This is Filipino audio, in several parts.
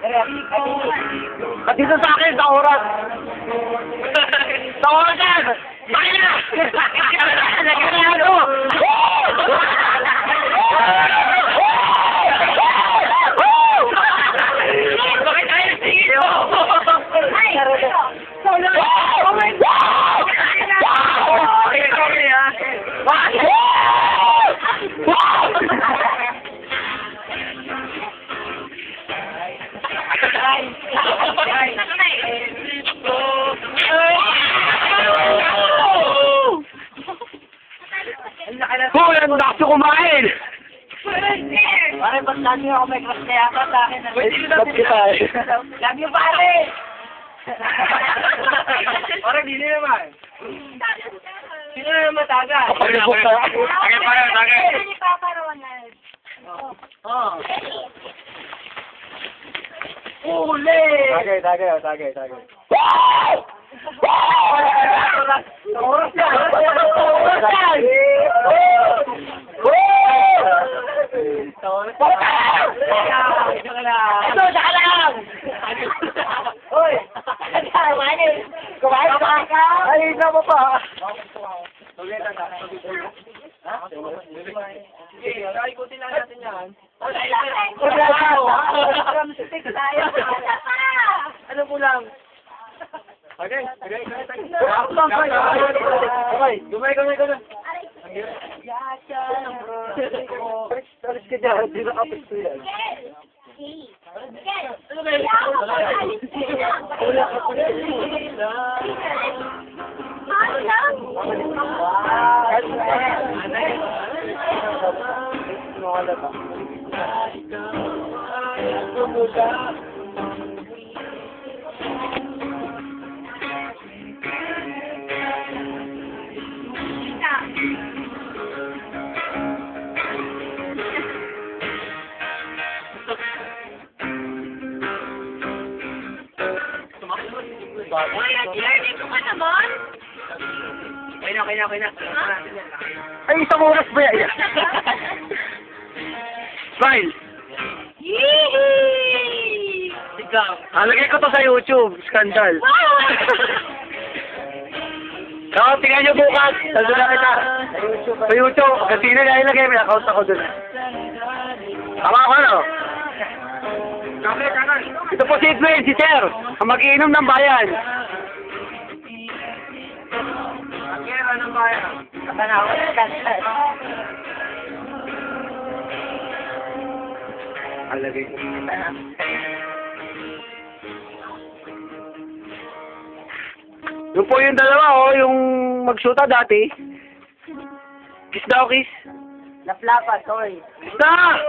At dito sa akin, sa oras. Sa oras yan! Bakit na? Nagkakano? Bakit tayo singin mo? Ay! Oh my God! Okay, sorry ha. Bakit? Hoy, ang lakas kumain! Pare, ba't lagi ako may crush kaya ka sa akin? Ba't kita eh? Love you, pare! Pare, hindi naman. Sino na naman taga? Kapalibok ka. Tagay pa rin, tagay. Ni Papa Ronald. Oh. Uli! Tagay. Oras na! Ito, saka lang! Uy! Kumain ka? Ay, nama pa. Sige, ikutin lang natin yan. Ano po lang? Okay. Gumay. Alis ka dyan, hindi nakapit ko yan. Kaya. Ay, isang oras ba yan? Smile! Yee! Ikaw. Lagay ko to sa YouTube. Scandal. Ako, tingnan nyo bukas. Nandun na kita. Sa YouTube. Kasi na nilagay. May account ako dun. Tama ako, no? Ito po si Edwin, si Sir. Ang mag-iinom ng bayan. Anong bayan? Katanaw. Alagay ko. Yung po yung dalawa, oh, yung magsuta dati. Kiss daw, kiss. Laplapas, oy. Basta!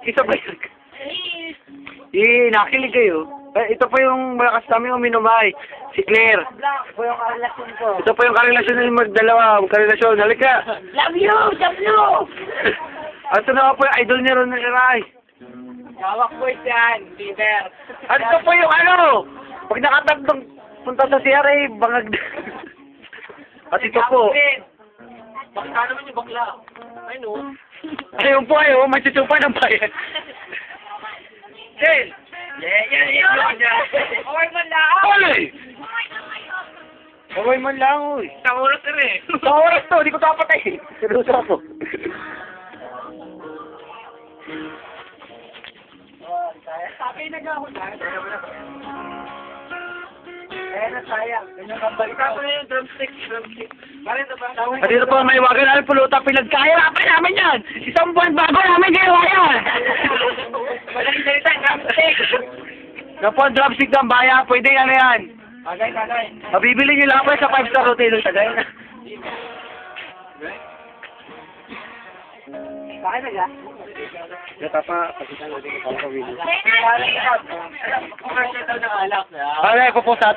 Isa ba yun? Nakilig kayo. Ito po yung malakas kami uminumay. Si Claire. Black, po yung karelasyon ko. Ito po yung karelasyon ng magdalawa. Karelasyon. Halika. Love you! Ito na po yung idol niya ron ng Iray. Hawak po yan, leader. At ito po yung ano. Pag nakatagdong punta sa CRA, bangag. At ito po. Bakla naman yung bakla. Ay no. Ayun po ay, may chuchupa ng bayan. Jen! Yeah. Okay man lang. Hoy! Hoy man lang, uy. Sa oras na rin. Sa oras to, di ko kapatay. Seryoso ako. Sabi nag-ahon na. Kaya na sayang. Ganyan kang balik. Ikaw na yung drumstick. Bakit na ba? At dito po, may wagan al pulutan. Pinagkahirapan namin yan. Isang buwan bago namin ginawa yan. Walang salita, drumstick. Yan po ang drumstick ng bayan. Pwede yan na yan. Bagay. Mabibili nyo lang po sa 5-star hotel ng Tagay na. Bakit na Gata pa, pagkitan natin ko para kawili. Commercial daw ng alak. Alay ko po sa